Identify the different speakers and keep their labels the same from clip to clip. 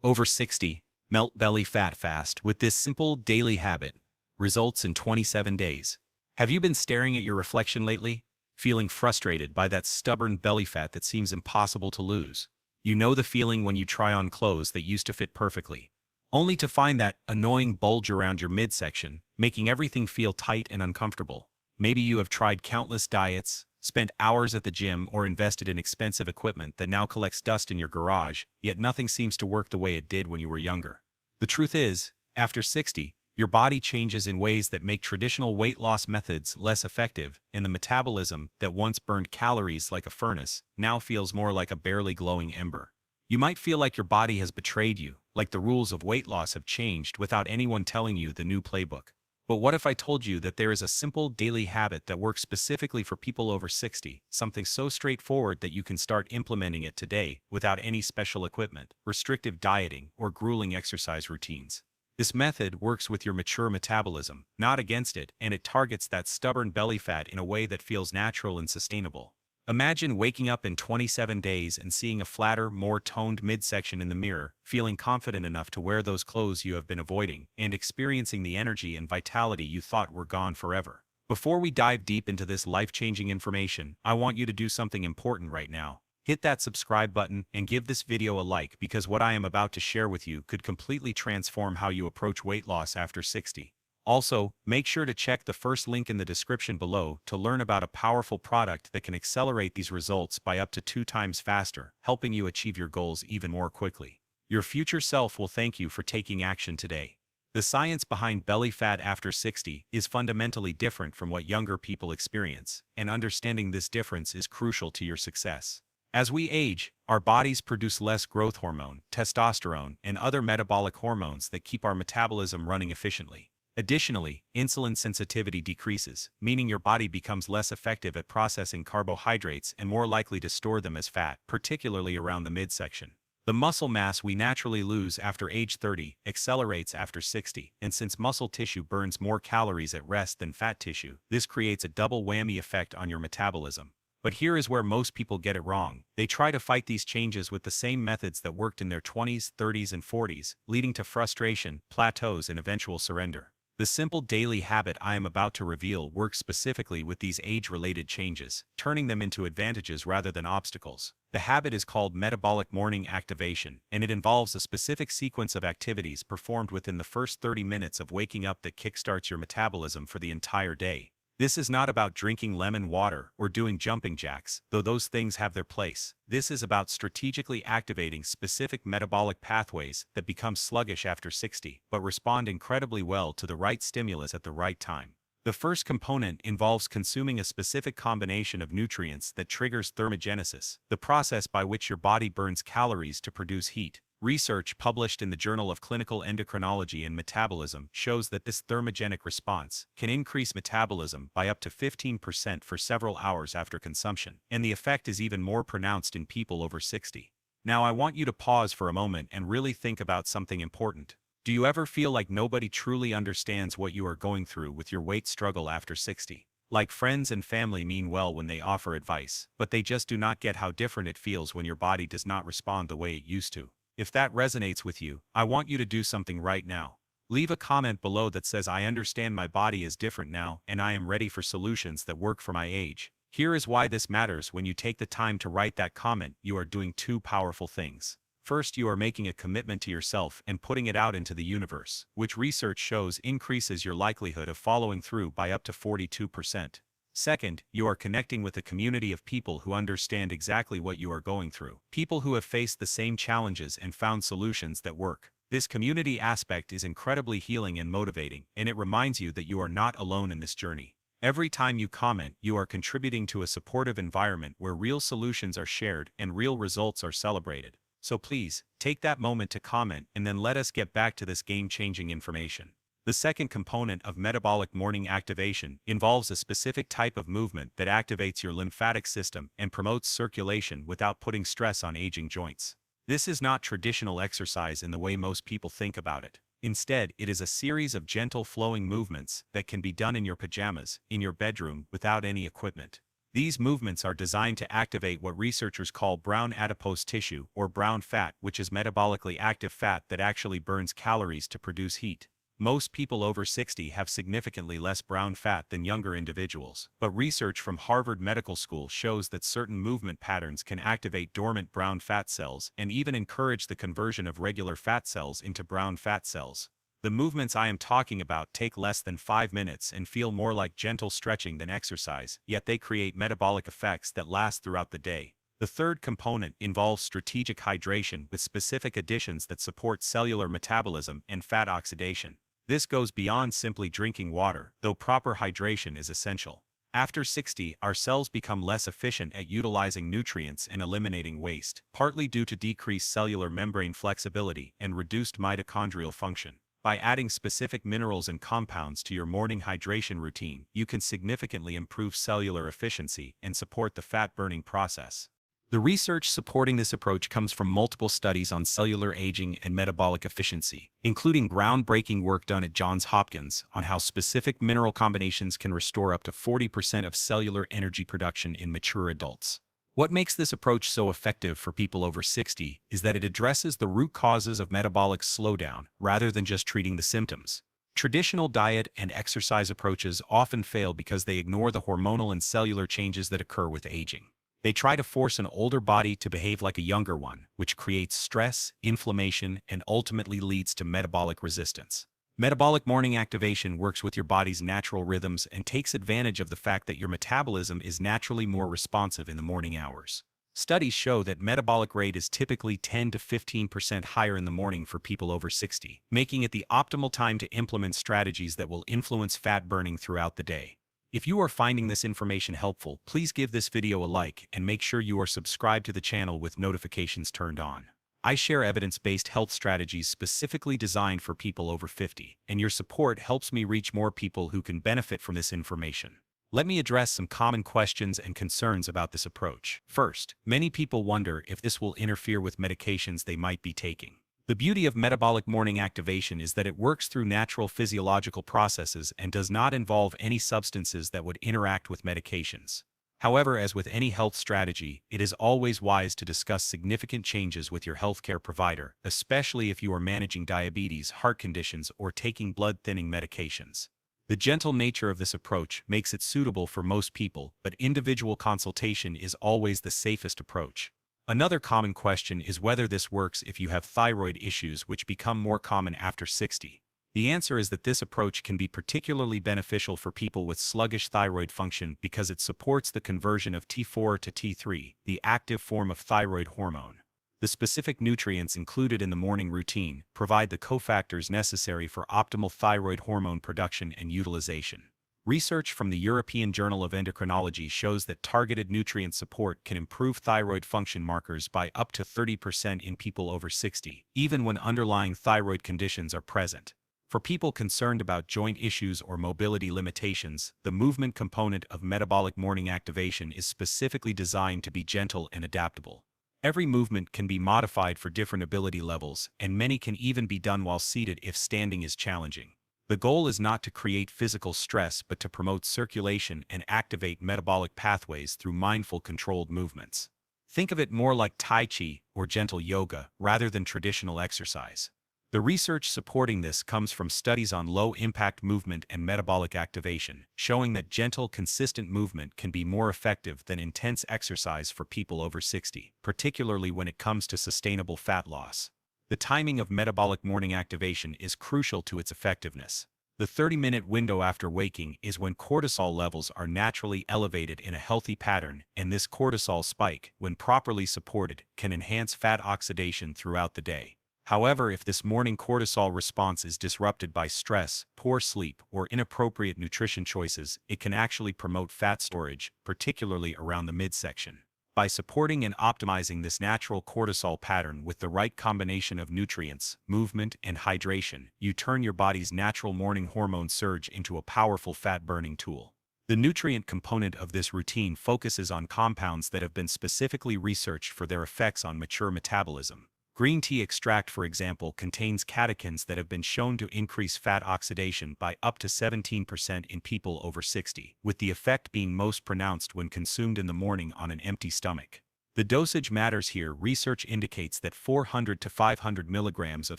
Speaker 1: Over 60, melt belly fat fast with this simple daily habit. Results in 27 days. Have you been staring at your reflection lately? Feeling frustrated by that stubborn belly fat that seems impossible to lose? You know the feeling when you try on clothes that used to fit perfectly, only to find that annoying bulge around your midsection, making everything feel tight and uncomfortable. Maybe you have tried countless diets, spent hours at the gym, or invested in expensive equipment that now collects dust in your garage, yet nothing seems to work the way it did when you were younger. The truth is, after 60, your body changes in ways that make traditional weight loss methods less effective, and the metabolism that once burned calories like a furnace now feels more like a barely glowing ember. You might feel like your body has betrayed you, like the rules of weight loss have changed without anyone telling you the new playbook. But what if I told you that there is a simple daily habit that works specifically for people over 60, something so straightforward that you can start implementing it today without any special equipment, restrictive dieting, or grueling exercise routines? This method works with your mature metabolism, not against it, and it targets that stubborn belly fat in a way that feels natural and sustainable. Imagine waking up in 27 days and seeing a flatter, more toned midsection in the mirror, feeling confident enough to wear those clothes you have been avoiding, and experiencing the energy and vitality you thought were gone forever. Before we dive deep into this life-changing information, I want you to do something important right now. Hit that subscribe button and give this video a like, because what I am about to share with you could completely transform how you approach weight loss after 60. Also, make sure to check the first link in the description below to learn about a powerful product that can accelerate these results by up to 2 times faster, helping you achieve your goals even more quickly. Your future self will thank you for taking action today. The science behind belly fat after 60 is fundamentally different from what younger people experience, and understanding this difference is crucial to your success. As we age, our bodies produce less growth hormone, testosterone, and other metabolic hormones that keep our metabolism running efficiently. Additionally, insulin sensitivity decreases, meaning your body becomes less effective at processing carbohydrates and more likely to store them as fat, particularly around the midsection. The muscle mass we naturally lose after age 30 accelerates after 60, and since muscle tissue burns more calories at rest than fat tissue, this creates a double whammy effect on your metabolism. But here is where most people get it wrong. They try to fight these changes with the same methods that worked in their 20s, 30s, and 40s, leading to frustration, plateaus, and eventual surrender. The simple daily habit I am about to reveal works specifically with these age-related changes, turning them into advantages rather than obstacles. The habit is called Metabolic Morning Activation, and it involves a specific sequence of activities performed within the first 30 minutes of waking up that kickstarts your metabolism for the entire day. This is not about drinking lemon water or doing jumping jacks, though those things have their place. This is about strategically activating specific metabolic pathways that become sluggish after 60, but respond incredibly well to the right stimulus at the right time. The first component involves consuming a specific combination of nutrients that triggers thermogenesis, the process by which your body burns calories to produce heat. Research published in the Journal of Clinical Endocrinology and Metabolism shows that this thermogenic response can increase metabolism by up to 15% for several hours after consumption, and the effect is even more pronounced in people over 60. Now I want you to pause for a moment and really think about something important. Do you ever feel like nobody truly understands what you are going through with your weight struggle after 60? Like friends and family mean well when they offer advice, but they just do not get how different it feels when your body does not respond the way it used to. If that resonates with you, I want you to do something right now. Leave a comment below that says, "I understand my body is different now, and I am ready for solutions that work for my age." Here is why this matters. When you take the time to write that comment, you are doing 2 powerful things. First, you are making a commitment to yourself and putting it out into the universe, which research shows increases your likelihood of following through by up to 42%. Second, you are connecting with a community of people who understand exactly what you are going through. People who have faced the same challenges and found solutions that work. This community aspect is incredibly healing and motivating, and it reminds you that you are not alone in this journey. Every time you comment, you are contributing to a supportive environment where real solutions are shared and real results are celebrated. So please, take that moment to comment, and then let us get back to this game-changing information. The second component of metabolic morning activation involves a specific type of movement that activates your lymphatic system and promotes circulation without putting stress on aging joints. This is not traditional exercise in the way most people think about it. Instead, it is a series of gentle flowing movements that can be done in your pajamas, in your bedroom, without any equipment. These movements are designed to activate what researchers call brown adipose tissue, or brown fat, which is metabolically active fat that actually burns calories to produce heat. Most people over 60 have significantly less brown fat than younger individuals, but research from Harvard Medical School shows that certain movement patterns can activate dormant brown fat cells and even encourage the conversion of regular fat cells into brown fat cells. The movements I am talking about take less than 5 minutes and feel more like gentle stretching than exercise, yet they create metabolic effects that last throughout the day. The third component involves strategic hydration with specific additions that support cellular metabolism and fat oxidation. This goes beyond simply drinking water, though proper hydration is essential. After 60, our cells become less efficient at utilizing nutrients and eliminating waste, partly due to decreased cellular membrane flexibility and reduced mitochondrial function. By adding specific minerals and compounds to your morning hydration routine, you can significantly improve cellular efficiency and support the fat-burning process. The research supporting this approach comes from multiple studies on cellular aging and metabolic efficiency, including groundbreaking work done at Johns Hopkins on how specific mineral combinations can restore up to 40% of cellular energy production in mature adults. What makes this approach so effective for people over 60 is that it addresses the root causes of metabolic slowdown rather than just treating the symptoms. Traditional diet and exercise approaches often fail because they ignore the hormonal and cellular changes that occur with aging. They try to force an older body to behave like a younger one, which creates stress, inflammation, and ultimately leads to metabolic resistance. Metabolic morning activation works with your body's natural rhythms and takes advantage of the fact that your metabolism is naturally more responsive in the morning hours. Studies show that metabolic rate is typically 10 to 15% higher in the morning for people over 60, making it the optimal time to implement strategies that will influence fat burning throughout the day. If you are finding this information helpful, please give this video a like and make sure you are subscribed to the channel with notifications turned on. I share evidence-based health strategies specifically designed for people over 50, and your support helps me reach more people who can benefit from this information. Let me address some common questions and concerns about this approach. First, many people wonder if this will interfere with medications they might be taking. The beauty of metabolic morning activation is that it works through natural physiological processes and does not involve any substances that would interact with medications. However, as with any health strategy, it is always wise to discuss significant changes with your healthcare provider, especially if you are managing diabetes, heart conditions, or taking blood-thinning medications. The gentle nature of this approach makes it suitable for most people, but individual consultation is always the safest approach. Another common question is whether this works if you have thyroid issues, which become more common after 60. The answer is that this approach can be particularly beneficial for people with sluggish thyroid function because it supports the conversion of T4 to T3, the active form of thyroid hormone. The specific nutrients included in the morning routine provide the cofactors necessary for optimal thyroid hormone production and utilization. Research from the European Journal of Endocrinology shows that targeted nutrient support can improve thyroid function markers by up to 30% in people over 60, even when underlying thyroid conditions are present. For people concerned about joint issues or mobility limitations, the movement component of metabolic morning activation is specifically designed to be gentle and adaptable. Every movement can be modified for different ability levels, and many can even be done while seated if standing is challenging. The goal is not to create physical stress but to promote circulation and activate metabolic pathways through mindful, controlled movements. Think of it more like Tai Chi or gentle yoga rather than traditional exercise. The research supporting this comes from studies on low-impact movement and metabolic activation, showing that gentle, consistent movement can be more effective than intense exercise for people over 60, particularly when it comes to sustainable fat loss. The timing of metabolic morning activation is crucial to its effectiveness. The 30-minute window after waking is when cortisol levels are naturally elevated in a healthy pattern, and this cortisol spike, when properly supported, can enhance fat oxidation throughout the day. However, if this morning cortisol response is disrupted by stress, poor sleep, or inappropriate nutrition choices, it can actually promote fat storage, particularly around the midsection. By supporting and optimizing this natural cortisol pattern with the right combination of nutrients, movement, and hydration, you turn your body's natural morning hormone surge into a powerful fat-burning tool. The nutrient component of this routine focuses on compounds that have been specifically researched for their effects on mature metabolism. Green tea extract, for example, contains catechins that have been shown to increase fat oxidation by up to 17% in people over 60, with the effect being most pronounced when consumed in the morning on an empty stomach. The dosage matters here. Research indicates that 400 to 500 milligrams of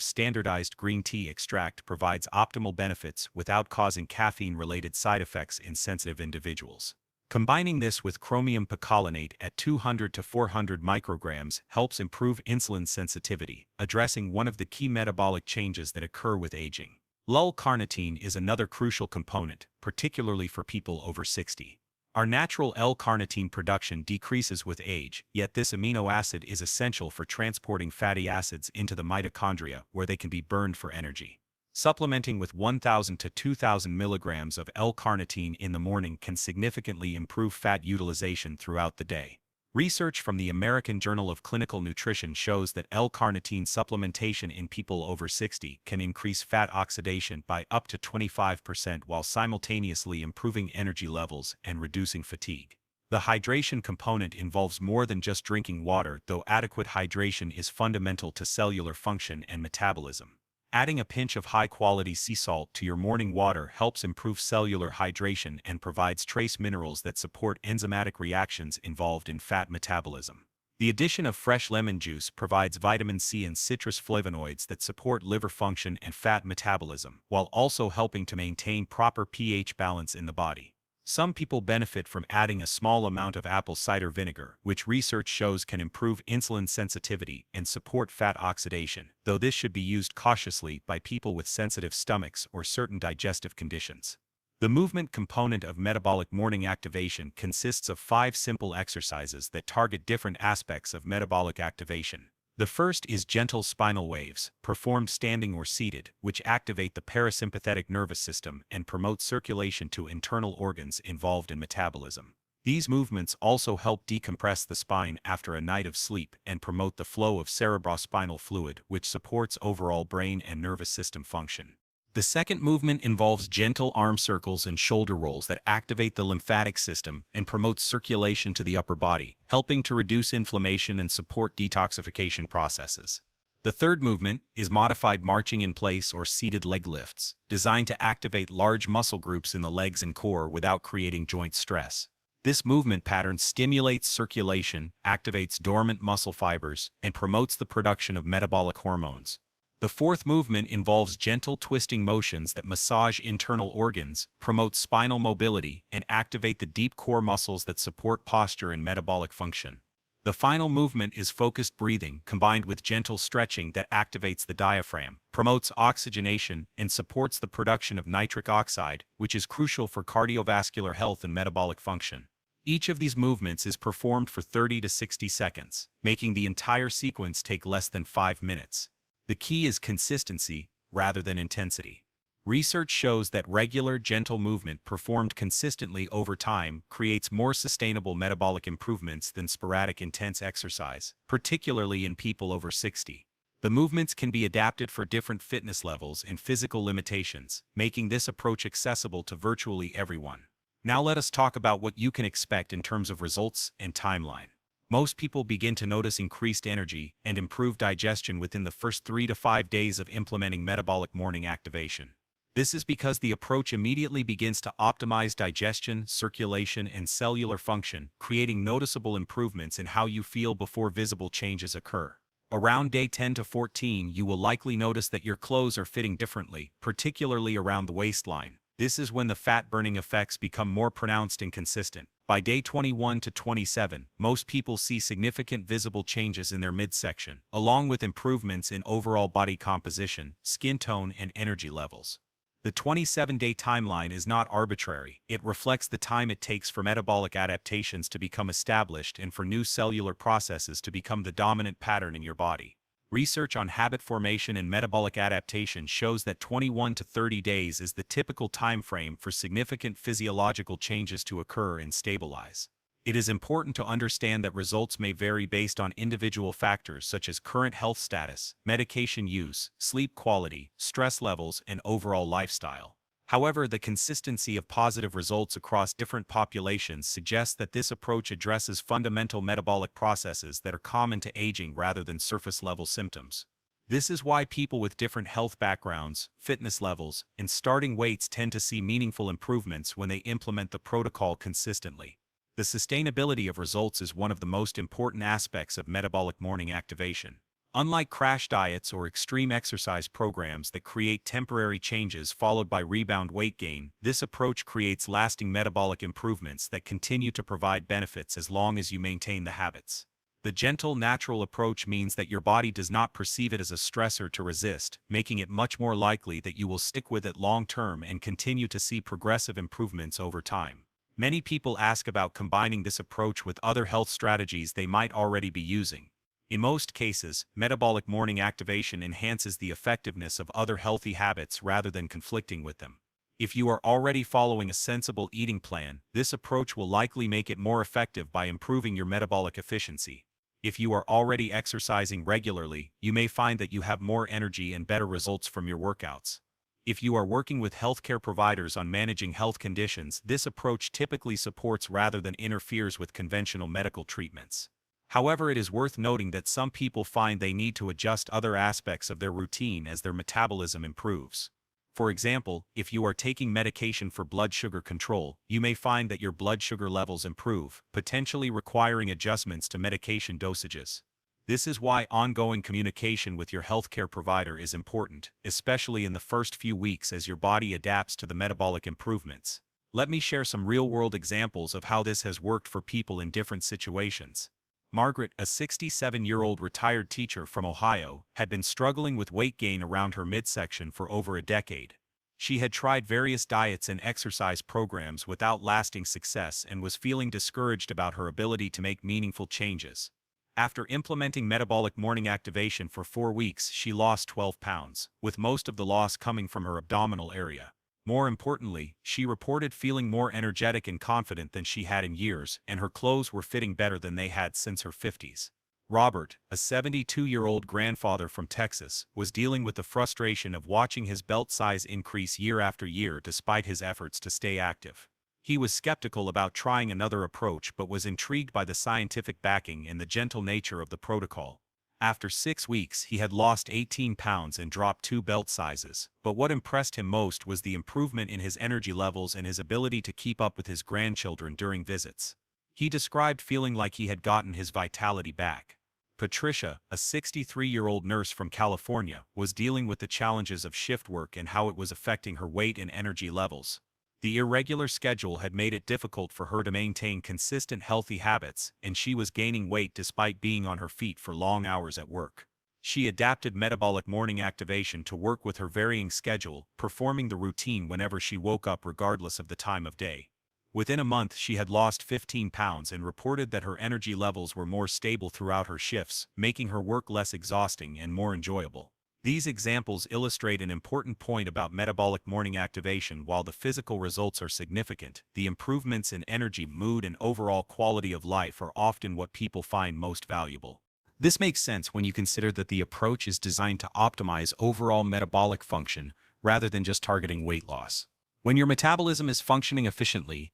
Speaker 1: standardized green tea extract provides optimal benefits without causing caffeine-related side effects in sensitive individuals. Combining this with chromium picolinate at 200 to 400 micrograms helps improve insulin sensitivity, addressing one of the key metabolic changes that occur with aging. L-carnitine is another crucial component, particularly for people over 60. Our natural L-carnitine production decreases with age, yet this amino acid is essential for transporting fatty acids into the mitochondria where they can be burned for energy. Supplementing with 1,000 to 2,000 milligrams of L-carnitine in the morning can significantly improve fat utilization throughout the day. Research from the American Journal of Clinical Nutrition shows that L-carnitine supplementation in people over 60 can increase fat oxidation by up to 25% while simultaneously improving energy levels and reducing fatigue. The hydration component involves more than just drinking water, though adequate hydration is fundamental to cellular function and metabolism. Adding a pinch of high-quality sea salt to your morning water helps improve cellular hydration and provides trace minerals that support enzymatic reactions involved in fat metabolism. The addition of fresh lemon juice provides vitamin C and citrus flavonoids that support liver function and fat metabolism, while also helping to maintain proper pH balance in the body. Some people benefit from adding a small amount of apple cider vinegar, which research shows can improve insulin sensitivity and support fat oxidation, though this should be used cautiously by people with sensitive stomachs or certain digestive conditions. The movement component of metabolic morning activation consists of 5 simple exercises that target different aspects of metabolic activation. The first is gentle spinal waves, performed standing or seated, which activate the parasympathetic nervous system and promote circulation to internal organs involved in metabolism. These movements also help decompress the spine after a night of sleep and promote the flow of cerebrospinal fluid, which supports overall brain and nervous system function. The second movement involves gentle arm circles and shoulder rolls that activate the lymphatic system and promote circulation to the upper body, helping to reduce inflammation and support detoxification processes. The third movement is modified marching in place or seated leg lifts, designed to activate large muscle groups in the legs and core without creating joint stress. This movement pattern stimulates circulation, activates dormant muscle fibers, and promotes the production of metabolic hormones. The fourth movement involves gentle twisting motions that massage internal organs, promote spinal mobility, and activate the deep core muscles that support posture and metabolic function. The final movement is focused breathing combined with gentle stretching that activates the diaphragm, promotes oxygenation, and supports the production of nitric oxide, which is crucial for cardiovascular health and metabolic function. Each of these movements is performed for 30 to 60 seconds, making the entire sequence take less than 5 minutes. The key is consistency, rather than intensity. Research shows that regular, gentle movement performed consistently over time creates more sustainable metabolic improvements than sporadic intense exercise, particularly in people over 60. The movements can be adapted for different fitness levels and physical limitations, making this approach accessible to virtually everyone. Now let us talk about what you can expect in terms of results and timeline. Most people begin to notice increased energy and improved digestion within the first 3 to 5 days of implementing metabolic morning activation. This is because the approach immediately begins to optimize digestion, circulation, and cellular function, creating noticeable improvements in how you feel before visible changes occur. Around day 10 to 14, you will likely notice that your clothes are fitting differently, particularly around the waistline. This is when the fat-burning effects become more pronounced and consistent. By day 21 to 27, most people see significant visible changes in their midsection, along with improvements in overall body composition, skin tone, and energy levels. The 27-day timeline is not arbitrary. It reflects the time it takes for metabolic adaptations to become established and for new cellular processes to become the dominant pattern in your body. Research on habit formation and metabolic adaptation shows that 21 to 30 days is the typical time frame for significant physiological changes to occur and stabilize. It is important to understand that results may vary based on individual factors such as current health status, medication use, sleep quality, stress levels, and overall lifestyle. However, the consistency of positive results across different populations suggests that this approach addresses fundamental metabolic processes that are common to aging rather than surface-level symptoms. This is why people with different health backgrounds, fitness levels, and starting weights tend to see meaningful improvements when they implement the protocol consistently. The sustainability of results is one of the most important aspects of metabolic morning activation. Unlike crash diets or extreme exercise programs that create temporary changes followed by rebound weight gain, this approach creates lasting metabolic improvements that continue to provide benefits as long as you maintain the habits. The gentle, natural approach means that your body does not perceive it as a stressor to resist, making it much more likely that you will stick with it long term and continue to see progressive improvements over time. Many people ask about combining this approach with other health strategies they might already be using. In most cases, metabolic morning activation enhances the effectiveness of other healthy habits rather than conflicting with them. If you are already following a sensible eating plan, this approach will likely make it more effective by improving your metabolic efficiency. If you are already exercising regularly, you may find that you have more energy and better results from your workouts. If you are working with healthcare providers on managing health conditions, this approach typically supports rather than interferes with conventional medical treatments. However, it is worth noting that some people find they need to adjust other aspects of their routine as their metabolism improves. For example, if you are taking medication for blood sugar control, you may find that your blood sugar levels improve, potentially requiring adjustments to medication dosages. This is why ongoing communication with your healthcare provider is important, especially in the first few weeks as your body adapts to the metabolic improvements. Let me share some real-world examples of how this has worked for people in different situations. Margaret, a 67-year-old retired teacher from Ohio, had been struggling with weight gain around her midsection for over a decade. She had tried various diets and exercise programs without lasting success and was feeling discouraged about her ability to make meaningful changes. After implementing metabolic morning activation for 4 weeks, she lost 12 pounds, with most of the loss coming from her abdominal area. More importantly, she reported feeling more energetic and confident than she had in years, and her clothes were fitting better than they had since her 50s. Robert, a 72-year-old grandfather from Texas, was dealing with the frustration of watching his belt size increase year after year despite his efforts to stay active. He was skeptical about trying another approach but was intrigued by the scientific backing and the gentle nature of the protocol. After 6 weeks, he had lost 18 pounds and dropped 2 belt sizes, but what impressed him most was the improvement in his energy levels and his ability to keep up with his grandchildren during visits. He described feeling like he had gotten his vitality back. Patricia, a 63-year-old nurse from California, was dealing with the challenges of shift work and how it was affecting her weight and energy levels. The irregular schedule had made it difficult for her to maintain consistent healthy habits, and she was gaining weight despite being on her feet for long hours at work. She adapted metabolic morning activation to work with her varying schedule, performing the routine whenever she woke up regardless of the time of day. Within a month, she had lost 15 pounds and reported that her energy levels were more stable throughout her shifts, making her work less exhausting and more enjoyable. These examples illustrate an important point about metabolic morning activation. While the physical results are significant, the improvements in energy, mood, and overall quality of life are often what people find most valuable. This makes sense when you consider that the approach is designed to optimize overall metabolic function rather than just targeting weight loss. When your metabolism is functioning efficiently,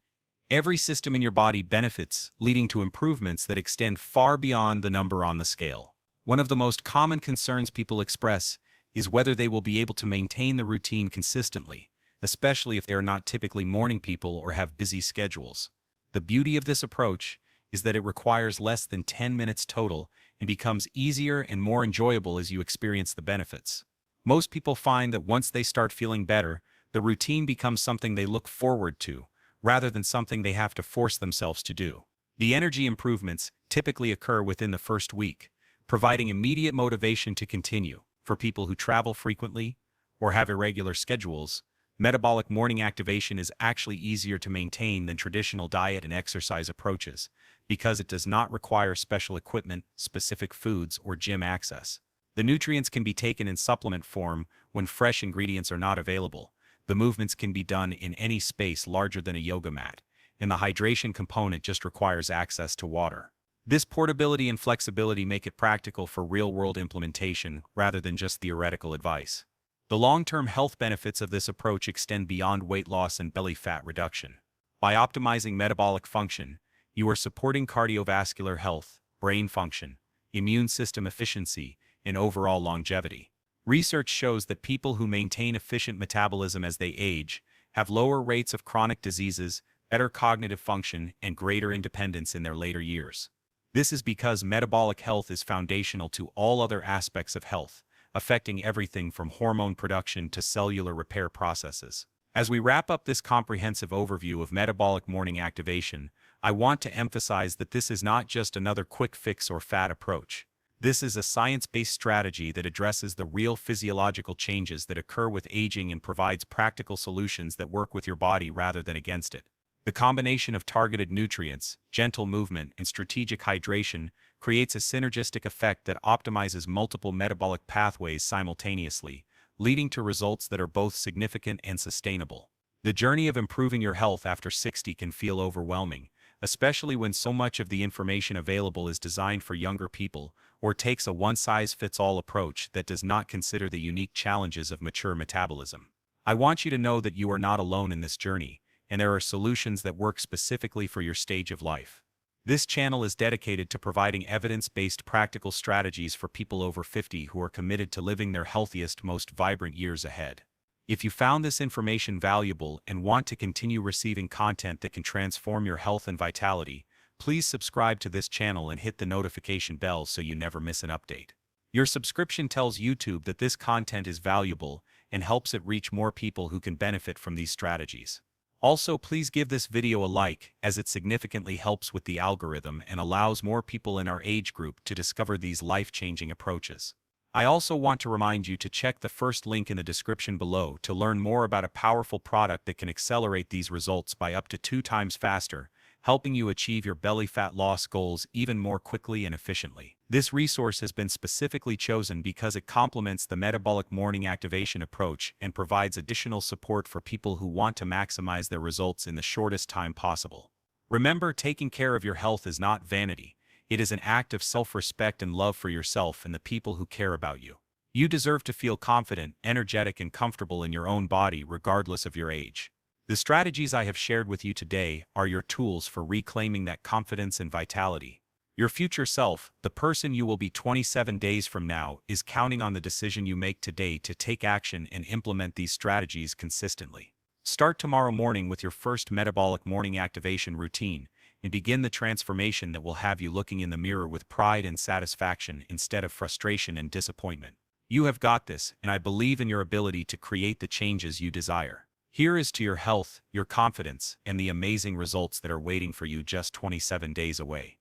Speaker 1: every system in your body benefits, leading to improvements that extend far beyond the number on the scale. One of the most common concerns people express is whether they will be able to maintain the routine consistently, especially if they are not typically morning people or have busy schedules. The beauty of this approach is that it requires less than 10 minutes total and becomes easier and more enjoyable as you experience the benefits. Most people find that once they start feeling better, the routine becomes something they look forward to, rather than something they have to force themselves to do. The energy improvements typically occur within the first week, providing immediate motivation to continue. For people who travel frequently or have irregular schedules, metabolic morning activation is actually easier to maintain than traditional diet and exercise approaches because it does not require special equipment, specific foods, or gym access. The nutrients can be taken in supplement form when fresh ingredients are not available. The movements can be done in any space larger than a yoga mat, and the hydration component just requires access to water. This portability and flexibility make it practical for real-world implementation rather than just theoretical advice. The long-term health benefits of this approach extend beyond weight loss and belly fat reduction. By optimizing metabolic function, you are supporting cardiovascular health, brain function, immune system efficiency, and overall longevity. Research shows that people who maintain efficient metabolism as they age have lower rates of chronic diseases, better cognitive function, and greater independence in their later years. This is because metabolic health is foundational to all other aspects of health, affecting everything from hormone production to cellular repair processes. As we wrap up this comprehensive overview of metabolic morning activation, I want to emphasize that this is not just another quick fix or fad approach. This is a science-based strategy that addresses the real physiological changes that occur with aging and provides practical solutions that work with your body rather than against it. The combination of targeted nutrients, gentle movement, and strategic hydration creates a synergistic effect that optimizes multiple metabolic pathways simultaneously, leading to results that are both significant and sustainable. The journey of improving your health after 60 can feel overwhelming, especially when so much of the information available is designed for younger people or takes a one-size-fits-all approach that does not consider the unique challenges of mature metabolism. I want you to know that you are not alone in this journey, and there are solutions that work specifically for your stage of life. This channel is dedicated to providing evidence-based practical strategies for people over 50 who are committed to living their healthiest, most vibrant years ahead. If you found this information valuable and want to continue receiving content that can transform your health and vitality, please subscribe to this channel and hit the notification bell so you never miss an update. Your subscription tells YouTube that this content is valuable and helps it reach more people who can benefit from these strategies. Also, please give this video a like, as it significantly helps with the algorithm and allows more people in our age group to discover these life-changing approaches. I also want to remind you to check the first link in the description below to learn more about a powerful product that can accelerate these results by up to 2 times faster, helping you achieve your belly fat loss goals even more quickly and efficiently. This resource has been specifically chosen because it complements the metabolic morning activation approach and provides additional support for people who want to maximize their results in the shortest time possible. Remember, taking care of your health is not vanity. It is an act of self-respect and love for yourself and the people who care about you. You deserve to feel confident, energetic, and comfortable in your own body regardless of your age. The strategies I have shared with you today are your tools for reclaiming that confidence and vitality. Your future self, the person you will be 27 days from now, is counting on the decision you make today to take action and implement these strategies consistently. Start tomorrow morning with your first metabolic morning activation routine, and begin the transformation that will have you looking in the mirror with pride and satisfaction instead of frustration and disappointment. You have got this, and I believe in your ability to create the changes you desire. Here is to your health, your confidence, and the amazing results that are waiting for you just 27 days away.